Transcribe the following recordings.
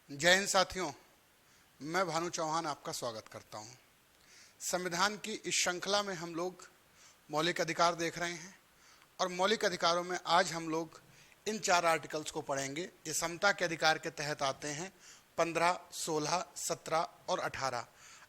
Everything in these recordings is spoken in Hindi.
जय हिंद साथियों, मैं भानु चौहान आपका स्वागत करता हूं। संविधान की इस श्रृंखला में हम लोग मौलिक अधिकार देख रहे हैं और मौलिक अधिकारों में आज हम लोग इन 4 आर्टिकल्स को पढ़ेंगे। ये समता के अधिकार के तहत आते हैं 15, 16, 17 और 18।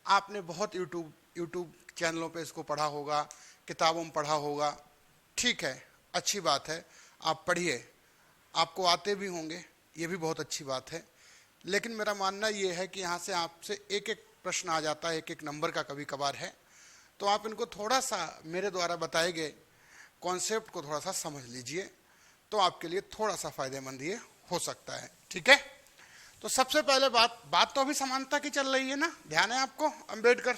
आपने बहुत यूट्यूब चैनलों पे इसको पढ़ा होगा, किताबों में पढ़ा होगा। ठीक है, अच्छी बात है, आप पढ़िए, आपको आते भी होंगे, ये भी बहुत अच्छी बात है। लेकिन मेरा मानना ये है कि यहाँ से आपसे एक एक प्रश्न आ जाता है, एक एक नंबर का कभी कभार है, तो आप इनको थोड़ा सा मेरे द्वारा बताए गए कॉन्सेप्ट को थोड़ा सा समझ लीजिए, तो आपके लिए थोड़ा सा फायदेमंद ये हो सकता है। ठीक है, तो सबसे पहले बात तो अभी समानता की चल रही है ना, ध्यान है आपको। अंबेडकर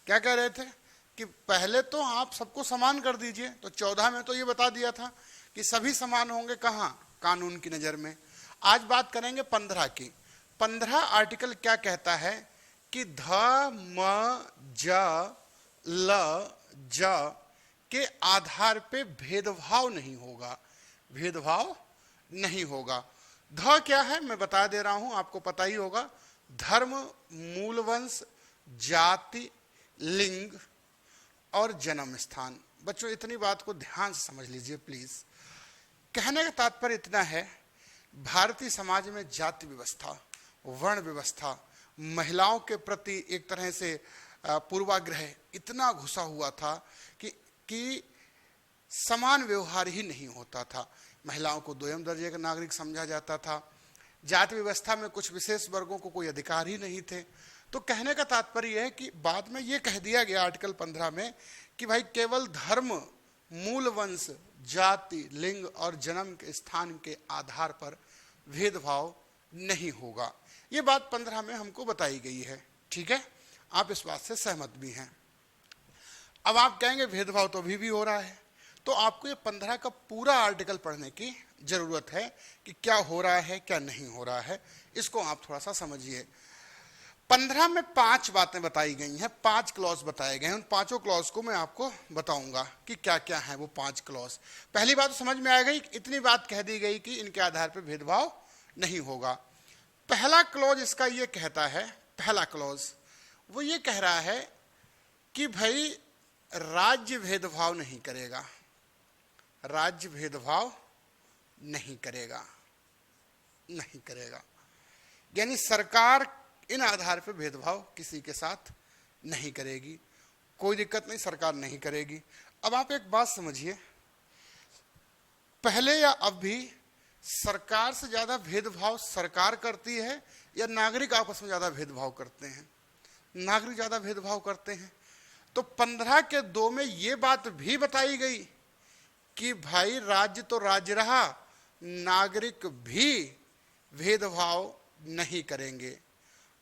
क्या कह रहे थे कि पहले तो आप सबको समान कर दीजिए। तो 14 में तो ये बता दिया था कि सभी समान होंगे, कहाँ? कानून की नज़र में। आज बात करेंगे 15 की। 15 आर्टिकल क्या कहता है कि ध, म, ज, ल, ज के आधार पे भेदभाव नहीं होगा। भेदभाव नहीं होगा। ध क्या है मैं बता दे रहा हूं, आपको पता ही होगा। धर्म, मूल वंश, जाति, लिंग और जन्म स्थान। बच्चों, इतनी बात को ध्यान से समझ लीजिए प्लीज। कहने का तात्पर्य इतना है, भारतीय समाज में जाति व्यवस्था, वर्ण व्यवस्था, महिलाओं के प्रति एक तरह से पूर्वाग्रह इतना घुसा हुआ था कि समान व्यवहार ही नहीं होता था। महिलाओं को 2म दर्जे का नागरिक समझा जाता था। जाति व्यवस्था में कुछ विशेष वर्गों को कोई अधिकार ही नहीं थे। तो कहने का तात्पर्य यह है कि बाद में यह कह दिया गया आर्टिकल 15 में कि भाई केवल धर्म, मूल वंश, जाति, लिंग और जन्म के स्थान के आधार पर भेदभाव नहीं होगा। ये बात 15 में हमको बताई गई है। ठीक है, आप इस बात से सहमत भी हैं। अब आप कहेंगे भेदभाव तो अभी भी हो रहा है, तो आपको ये 15 का पूरा आर्टिकल पढ़ने की जरूरत है कि क्या हो रहा है, क्या नहीं हो रहा है। इसको आप थोड़ा सा समझिए। 15 में 5 बातें बताई गई हैं, 5 क्लॉज बताए गए हैं। उन 5 क्लॉज को मैं आपको बताऊंगा कि क्या क्या है वो 5 क्लॉज। पहली बात तो समझ में आ गई, इतनी बात कह दी गई कि इनके आधार पर भेदभाव नहीं होगा। पहला क्लॉज इसका ये कहता है, पहला क्लॉज वो ये कह रहा है कि भाई राज्य भेदभाव नहीं करेगा। राज्य भेदभाव नहीं करेगा, नहीं करेगा। यानी सरकार इन आधार पर भेदभाव किसी के साथ नहीं करेगी। कोई दिक्कत नहीं, सरकार नहीं करेगी। अब आप एक बात समझिए, पहले या अब भी सरकार से ज्यादा भेदभाव सरकार करती है या नागरिक आपस में ज्यादा भेदभाव करते हैं? नागरिक ज्यादा भेदभाव करते हैं। तो 15 के 2 में ये बात भी बताई गई कि भाई राज्य तो राज्य रहा, नागरिक भी भेदभाव नहीं करेंगे।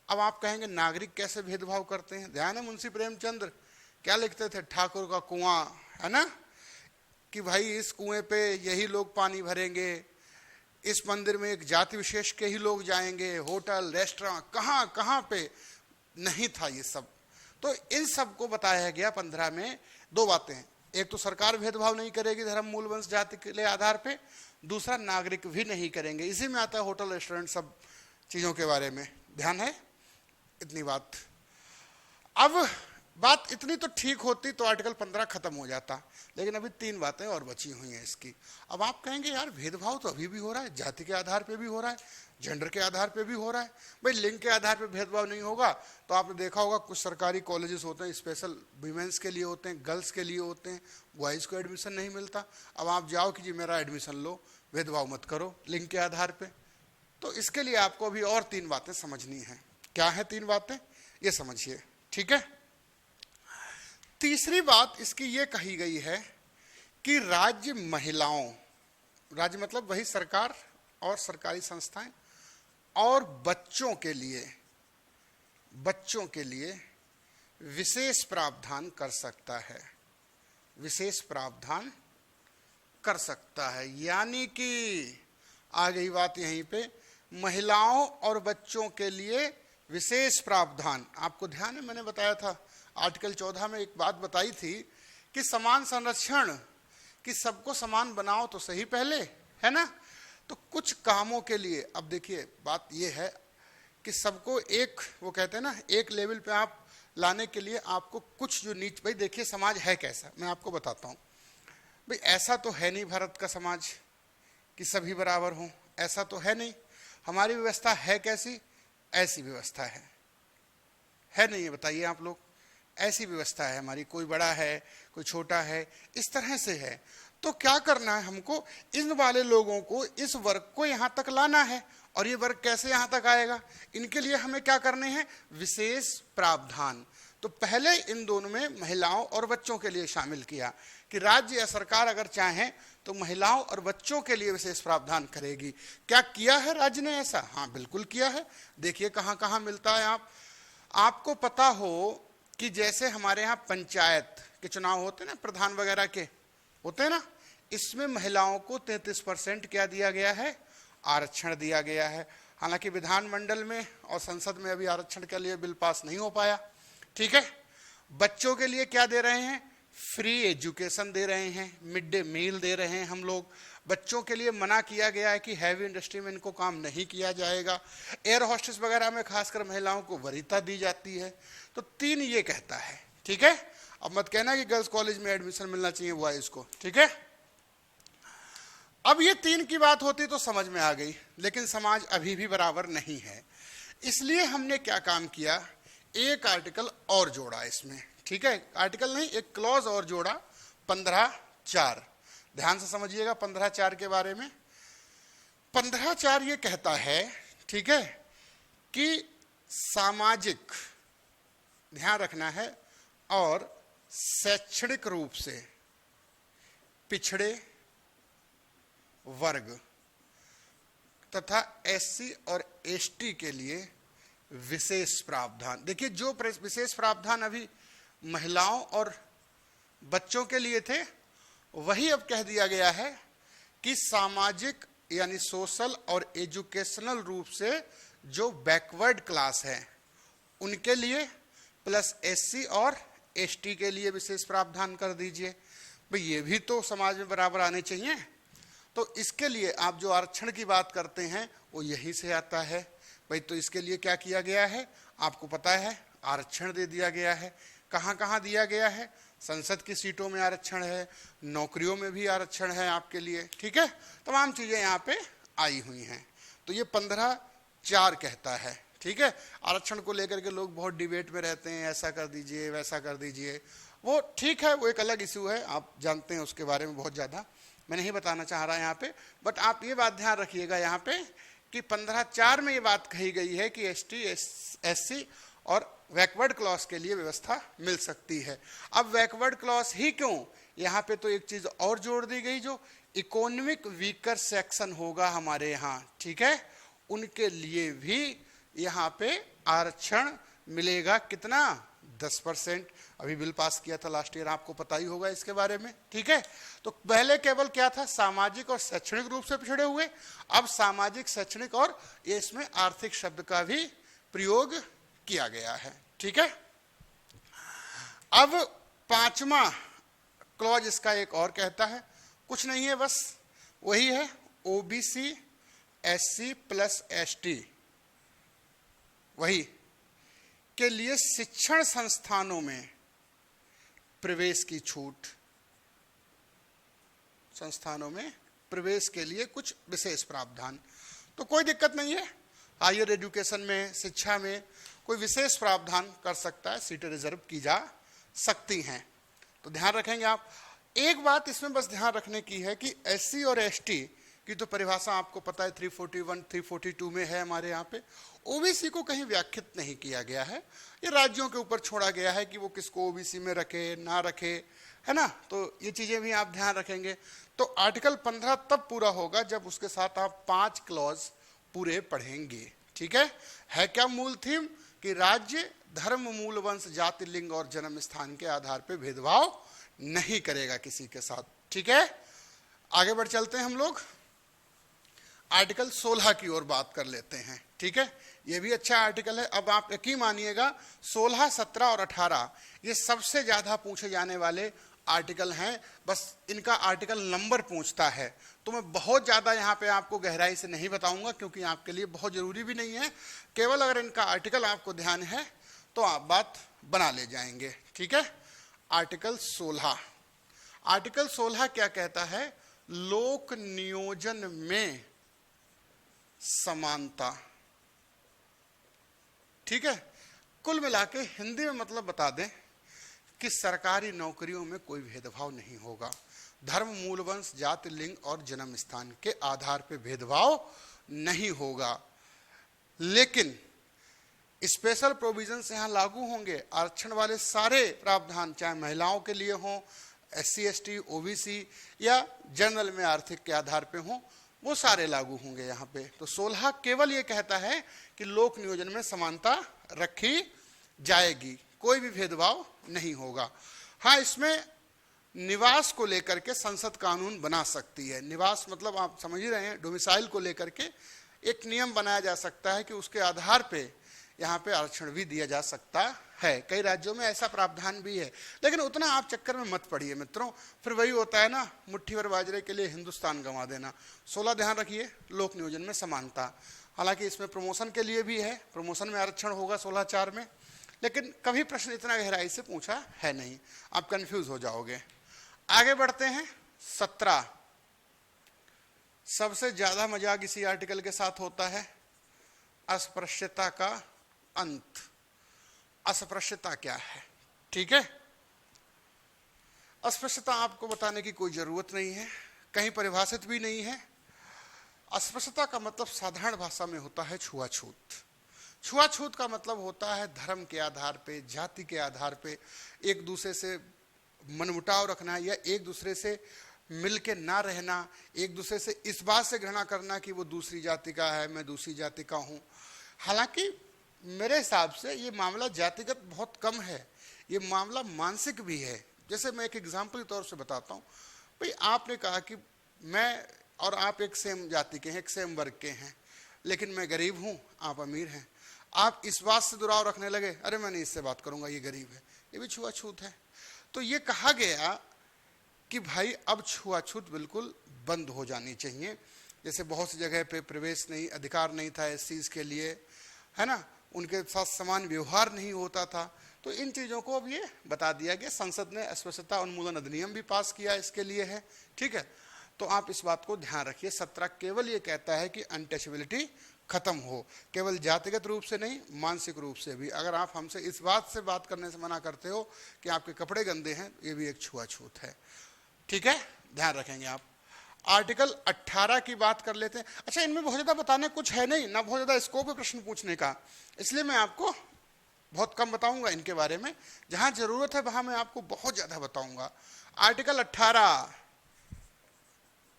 अब आप कहेंगे नागरिक कैसे भेदभाव करते हैं? ध्यान है, मुंशी प्रेमचंद्र क्या लिखते थे, ठाकुर का कुआं, है ना, कि भाई इस कुएं पे यही लोग पानी भरेंगे, इस मंदिर में एक जाति विशेष के ही लोग जाएंगे, होटल, रेस्टोरेंट कहाँ कहाँ पे नहीं था ये सब। तो इन सब को बताया गया 15 में। 2 बातें हैं, एक तो सरकार भेदभाव नहीं करेगी धर्म, मूल वंश, जाति के आधार पे, दूसरा नागरिक भी नहीं करेंगे। इसी में आता है होटल, रेस्टोरेंट, सब चीजों के बारे में। ध्यान है, इतनी बात। अब बात इतनी तो ठीक होती तो आर्टिकल 15 खत्म हो जाता, लेकिन अभी 3 बातें और बची हुई हैं इसकी। अब आप कहेंगे यार भेदभाव तो अभी भी हो रहा है, जाति के आधार पे भी हो रहा है, जेंडर के आधार पे भी हो रहा है, भाई लिंग के आधार पे भेदभाव नहीं होगा। तो आपने देखा होगा कुछ सरकारी कॉलेजेस होते हैं स्पेशल वीमेंस के लिए होते हैं, गर्ल्स के लिए होते हैं, बॉयज़ को एडमिशन नहीं मिलता। अब आप जाओ कि जी मेरा एडमिशन लो, भेदभाव मत करो लिंग के आधार पर। तो इसके लिए आपको अभी और 3 बातें समझनी है। क्या है 3 बातें, ये समझिए। ठीक है, तीसरी बात इसकी ये कही गई है कि राज्य महिलाओं, राज्य मतलब वही सरकार और सरकारी संस्थाएं, और बच्चों के लिए विशेष प्रावधान कर सकता है। विशेष प्रावधान कर सकता है, यानी कि आ गई बात यहीं पे, महिलाओं और बच्चों के लिए विशेष प्रावधान। आपको ध्यान है, मैंने बताया था आर्टिकल 14 में एक बात बताई थी कि समान संरक्षण, कि सबको समान बनाओ तो सही पहले, है ना। तो कुछ कामों के लिए, अब देखिए बात यह है कि सबको एक, वो कहते हैं ना, एक लेवल पे आप लाने के लिए आपको कुछ जो नीच, भाई देखिए समाज है कैसा, मैं आपको बताता हूँ। भाई ऐसा तो है नहीं भारत का समाज कि सभी बराबर हों, ऐसा तो है नहीं। हमारी व्यवस्था है कैसी? ऐसी व्यवस्था है नहीं? ये बताइए आप लोग, ऐसी व्यवस्था है हमारी, कोई बड़ा है कोई छोटा है, इस तरह से है। तो क्या करना है हमको? इन वाले लोगों को, इस वर्ग को यहाँ तक लाना है। और ये वर्ग कैसे यहाँ तक आएगा? इनके लिए हमें क्या करने हैं? विशेष प्रावधान। तो पहले इन दोनों में महिलाओं और बच्चों के लिए शामिल किया कि राज्य या सरकार अगर चाहे तो महिलाओं और बच्चों के लिए विशेष प्रावधान करेगी। क्या किया है राज्य ने ऐसा? हाँ बिल्कुल किया है। देखिए कहाँ कहाँ मिलता है। आपको पता हो कि जैसे हमारे यहाँ पंचायत के चुनाव होते हैं ना, प्रधान वगैरह के होते हैं ना, इसमें महिलाओं को 33% क्या दिया गया है? आरक्षण दिया गया है। हालांकि विधानमंडल में और संसद में अभी आरक्षण के लिए बिल पास नहीं हो पाया। ठीक है। बच्चों के लिए क्या दे रहे हैं? फ्री एजुकेशन दे रहे हैं, मिड डे मील दे रहे हैं हम लोग। बच्चों के लिए मना किया गया है कि हैवी इंडस्ट्री में इनको काम नहीं किया जाएगा। एयर होस्टेस वगैरह में खासकर महिलाओं को वरीयता दी जाती है। तो 3 ये कहता है। ठीक है। अब मत कहना कि गर्ल्स कॉलेज में एडमिशन मिलना चाहिए बॉयज को। ठीक है। अब ये 3 की बात होती तो समझ में आ गई, लेकिन समाज अभी भी बराबर नहीं है। इसलिए हमने क्या काम किया? एक आर्टिकल और जोड़ा इसमें। ठीक है। आर्टिकल नहीं, एक क्लॉज और जोड़ा, 15(4). ध्यान से समझिएगा 15(4) के बारे में। 15(4) ये कहता है, ठीक है, कि सामाजिक, ध्यान रखना है, और शैक्षणिक रूप से पिछड़े वर्ग तथा एससी और एसटी के लिए विशेष प्रावधान। देखिए जो विशेष प्रावधान अभी महिलाओं और बच्चों के लिए थे, वही अब कह दिया गया है कि सामाजिक यानी सोशल और एजुकेशनल रूप से जो बैकवर्ड क्लास है उनके लिए, प्लस एससी और एसटी के लिए विशेष प्रावधान कर दीजिए। भाई ये भी तो समाज में बराबर आने चाहिए। तो इसके लिए आप जो आरक्षण की बात करते हैं वो यहीं से आता है। भाई तो इसके लिए क्या किया गया है? आपको पता है, आरक्षण दे दिया गया है। कहाँ कहाँ दिया गया है? संसद की सीटों में आरक्षण है, नौकरियों में भी आरक्षण है आपके लिए। ठीक है। तमाम चीजें यहाँ पे आई हुई हैं। तो ये 15(4) कहता है। ठीक है। आरक्षण को लेकर के लोग बहुत डिबेट में रहते हैं, ऐसा कर दीजिए वैसा कर दीजिए। वो ठीक है, वो एक अलग इशू है, आप जानते हैं उसके बारे में बहुत ज्यादा मैं नहीं बताना चाह रहा यहाँ पे। बट आप ये बात ध्यान रखिएगा यहाँ पे कि 15(4) में ये बात कही गई है कि एसटी, एससी और बैकवर्ड क्लॉस के लिए व्यवस्था मिल सकती है। अब बैकवर्ड क्लॉस ही क्यों? यहाँ पे तो एक चीज और जोड़ दी गई, जो इकोनॉमिक वीकर सेक्शन होगा हमारे यहाँ, ठीक है, उनके लिए भी यहाँ पे आरक्षण मिलेगा। कितना? 10%। अभी बिल पास किया था लास्ट ईयर, आपको पता ही होगा इसके बारे में। ठीक है। तो पहले केवल क्या था? सामाजिक और शैक्षणिक रूप से पिछड़े हुए। अब सामाजिक, शैक्षणिक और ये इसमें आर्थिक शब्द का भी प्रयोग किया गया है। ठीक है। अब 5वां क्लॉज इसका एक और कहता है, कुछ नहीं है, बस वही है, ओबीसी, एससी प्लस एसटी वही के लिए शिक्षण संस्थानों में प्रवेश की छूट। संस्थानों में प्रवेश के लिए कुछ विशेष प्रावधान। तो कोई दिक्कत नहीं है, हायर एजुकेशन में, शिक्षा में कोई विशेष प्रावधान कर सकता है, सीटें रिजर्व की जा सकती हैं। तो ध्यान रखेंगे आप। एक बात इसमें बस ध्यान रखने की है कि एससी और एसटी की तो परिभाषा आपको पता है 341, 342 में है हमारे यहाँ पे। ओबीसी को कहीं व्याख्यात नहीं किया गया है, ये राज्यों के ऊपर छोड़ा गया है कि वो किसको ओबीसी में रखे ना रखे, है ना। तो ये चीजें भी आप ध्यान रखेंगे। तो आर्टिकल 15 तब पूरा होगा जब उसके साथ आप 5 क्लॉज पूरे पढ़ेंगे। ठीक है क्या मूल थीम? कि राज्य धर्म, मूल, वंश, जाति, लिंग और जन्म स्थान के आधार पर भेदभाव नहीं करेगा किसी के साथ। ठीक है। आगे बढ़ चलते हैं हम लोग, आर्टिकल 16 की ओर बात कर लेते हैं। ठीक है। ये भी अच्छा आर्टिकल है। अब आप यकीन मानिएगा 16, 17 और 18 ये सबसे ज्यादा पूछे जाने वाले आर्टिकल हैं, बस इनका आर्टिकल नंबर पूछता है। तो मैं बहुत ज़्यादा यहाँ पे आपको गहराई से नहीं बताऊंगा क्योंकि आपके लिए बहुत ज़रूरी भी नहीं है। केवल अगर इनका आर्टिकल आपको ध्यान है तो आप बात बना ले जाएंगे। ठीक है, आर्टिकल 16। आर्टिकल 16 क्या कहता है? लोक नियोजन में समानता। ठीक है, कुल मिला के हिंदी में मतलब बता दें कि सरकारी नौकरियों में कोई भेदभाव नहीं होगा। धर्म, मूल, वंश, जाति, लिंग और जन्म स्थान के आधार पर भेदभाव नहीं होगा। लेकिन स्पेशल प्रोविजंस यहाँ लागू होंगे। आरक्षण वाले सारे प्रावधान चाहे महिलाओं के लिए हों, SC ST OBC या जनरल में आर्थिक के आधार पे हों, वो सारे लागू होंगे यहाँ पे। तो 16 केवल ये कहता है कि लोक नियोजन में समानता रखी जाएगी, कोई भी भेदभाव नहीं होगा। हाँ, इसमें निवास को लेकर के संसद कानून बना सकती है। निवास मतलब आप समझ ही रहे हैं, डोमिसाइल को लेकर के एक नियम बनाया जा सकता है कि उसके आधार पे यहाँ पे आरक्षण भी दिया जा सकता है। कई राज्यों में ऐसा प्रावधान भी है, लेकिन उतना आप चक्कर में मत पड़िए मित्रों, फिर वही होता है ना, मुट्ठी भर बाजरे के लिए हिंदुस्तान गंवा देना। 16 ध्यान रखिए, लोक नियोजन में समानता। हालांकि इसमें प्रमोशन के लिए भी है, प्रमोशन में आरक्षण होगा 16(4) में, लेकिन कभी प्रश्न इतना गहराई से पूछा है नहीं, आप कंफ्यूज हो जाओगे। आगे बढ़ते हैं 17। सबसे ज्यादा मजाक इसी आर्टिकल के साथ होता है, अस्पृश्यता का अंत। अस्पृश्यता क्या है? ठीक है, अस्पृश्यता आपको बताने की कोई जरूरत नहीं है, कहीं परिभाषित भी नहीं है। अस्पृश्यता का मतलब साधारण भाषा में होता है छुआछूत। छुआछूत का मतलब होता है धर्म के आधार पे, जाति के आधार पे एक दूसरे से मनमुटाव रखना या एक दूसरे से मिलके ना रहना, एक दूसरे से इस बात से घृणा करना कि वो दूसरी जाति का है, मैं दूसरी जाति का हूँ। हालांकि मेरे हिसाब से ये मामला जातिगत बहुत कम है, ये मामला मानसिक भी है। जैसे मैं एक एग्जाम्पल के तौर से बताता हूँ, भाई आपने कहा कि मैं और आप एक सेम जाति के हैं, एक सेम वर्ग के हैं, लेकिन मैं गरीब हूँ, आप अमीर हैं। आप इस बात से दुराव रखने लगे, अरे मैं नहीं इससे बात करूंगा, ये गरीब है, ये भी छुआछूत है। तो ये कहा गया कि भाई अब छुआछूत बिल्कुल बंद हो जानी चाहिए। जैसे बहुत सी जगह पे प्रवेश नहीं, अधिकार नहीं था SCs के लिए, है ना, उनके साथ समान व्यवहार नहीं होता था। तो इन चीज़ों को अब ये बता दिया गया। संसद ने अस्पृश्यता उन्मूलन अधिनियम भी पास किया इसके लिए है। ठीक है, तो आप इस बात को ध्यान रखिए। 17 केवल ये कहता है कि अनटचेबिलिटी खत्म हो, केवल जातिगत रूप से नहीं, मानसिक रूप से भी। अगर आप हमसे इस बात से बात करने से मना करते हो कि आपके कपड़े गंदे हैं, ये भी एक छुआछूत है। ठीक है, ध्यान रखेंगे आप। आर्टिकल 18 की बात कर लेते हैं। अच्छा, इनमें बहुत ज्यादा बताने कुछ है नहीं ना, बहुत ज्यादा स्कोप है प्रश्न पूछने का, इसलिए मैं आपको बहुत कम बताऊंगा इनके बारे में। जहां जरूरत है वहां मैं आपको बहुत ज्यादा बताऊंगा। आर्टिकल 18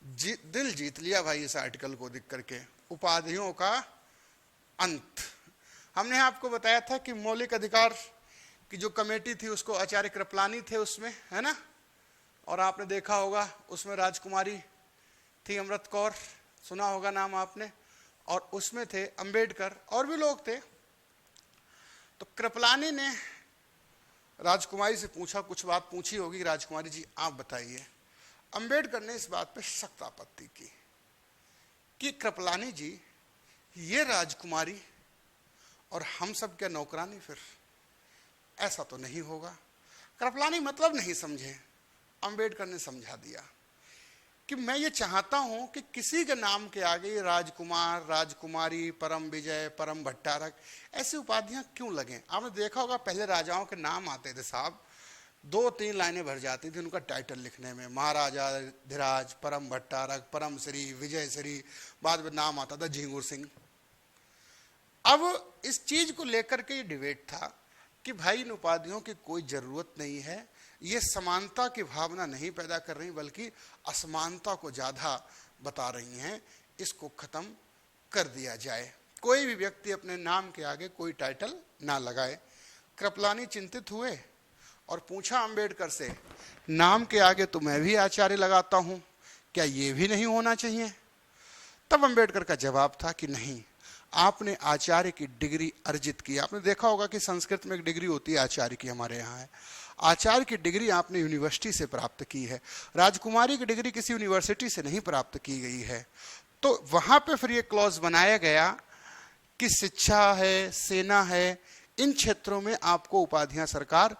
दिल जीत लिया भाई इस आर्टिकल को देख करके। उपाधियों का अंत। हमने आपको बताया था कि मौलिक अधिकार की जो कमेटी थी उसको आचार्य कृपलानी थे उसमें, है ना, और आपने देखा होगा उसमें राजकुमारी थी, अमृत कौर, सुना होगा नाम आपने, और उसमें थे अंबेडकर और भी लोग थे। तो कृपलानी ने राजकुमारी से पूछा, कुछ बात पूछी होगी, राजकुमारी जी आप बताइए। अंबेडकर ने इस बात पे सख्त आपत्ति की कि कृपलानी जी, ये राजकुमारी और हम सब क्या नौकरानी, फिर ऐसा तो नहीं होगा। कृपलानी मतलब नहीं समझे, अंबेडकर ने समझा दिया कि मैं ये चाहता हूं कि किसी के नाम के आगे राजकुमार, राजकुमारी, परम विजय, परम भट्टारक ऐसी उपाधियां क्यों लगें। आपने देखा होगा पहले राजाओं के नाम आते थे साहब, 2-3 लाइनें भर जाती थी उनका टाइटल लिखने में, महाराजा धीराज, परम भट्टारक, परम श्री, विजय श्री, बाद में नाम आता था झिंगुर सिंह। अब इस चीज को लेकर के ये डिबेट था कि भाई इन उपाधियों की कोई जरूरत नहीं है, ये समानता की भावना नहीं पैदा कर रही बल्कि असमानता को ज्यादा बता रही हैं, इसको खत्म कर दिया जाए। कोई भी व्यक्ति अपने नाम के आगे कोई टाइटल ना लगाए। कृपलानी चिंतित हुए और पूछा अंबेडकर से, नाम के आगे तो मैं भी आचार्य लगाता हूं, क्या ये भी नहीं होना चाहिए? तब अंबेडकर का जवाब था कि नहीं, आपने आचार्य की डिग्री अर्जित की। आपने देखा होगा कि संस्कृत में एक डिग्री होती है आचार्य की, हमारे यहाँ है। आचार्य की डिग्री आपने यूनिवर्सिटी से प्राप्त की है, राजकुमारी की डिग्री किसी यूनिवर्सिटी से नहीं प्राप्त की गई है। तो वहां पे फिर ये क्लॉज बनाया गया कि शिक्षा है, सेना है, इन क्षेत्रों में आपको उपाधियां सरकार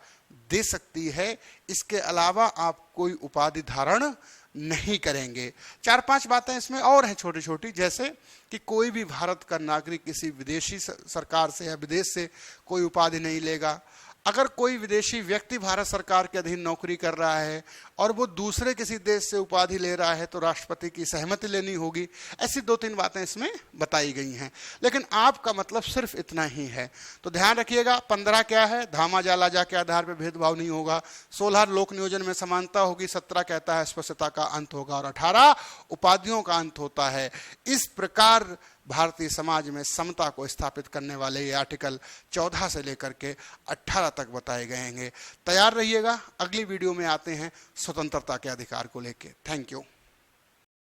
दे सकती है, इसके अलावा आप कोई उपाधि धारण नहीं करेंगे। 4-5 बातें इसमें और हैं छोटी छोटी, जैसे कि कोई भी भारत का नागरिक किसी विदेशी सरकार से या विदेश से कोई उपाधि नहीं लेगा। अगर कोई विदेशी व्यक्ति भारत सरकार के अधीन नौकरी कर रहा है और वो दूसरे किसी देश से उपाधि ले रहा है तो राष्ट्रपति की सहमति लेनी होगी। ऐसी 2-3 बातें इसमें बताई गई हैं, लेकिन आपका मतलब सिर्फ इतना ही है। तो ध्यान रखिएगा, 15 क्या है, धामा जाला के आधार पर भेदभाव नहीं होगा। 16 लोक नियोजन में समानता होगी। 17 कहता है स्पष्टता का अंत होगा और 18 उपाधियों का अंत होता है। इस प्रकार भारतीय समाज में समता को स्थापित करने वाले ये आर्टिकल 14 से लेकर के 18 तक बताए गए हैं। तैयार रहिएगा, अगली वीडियो में आते हैं स्वतंत्रता के अधिकार को लेके। Thank you.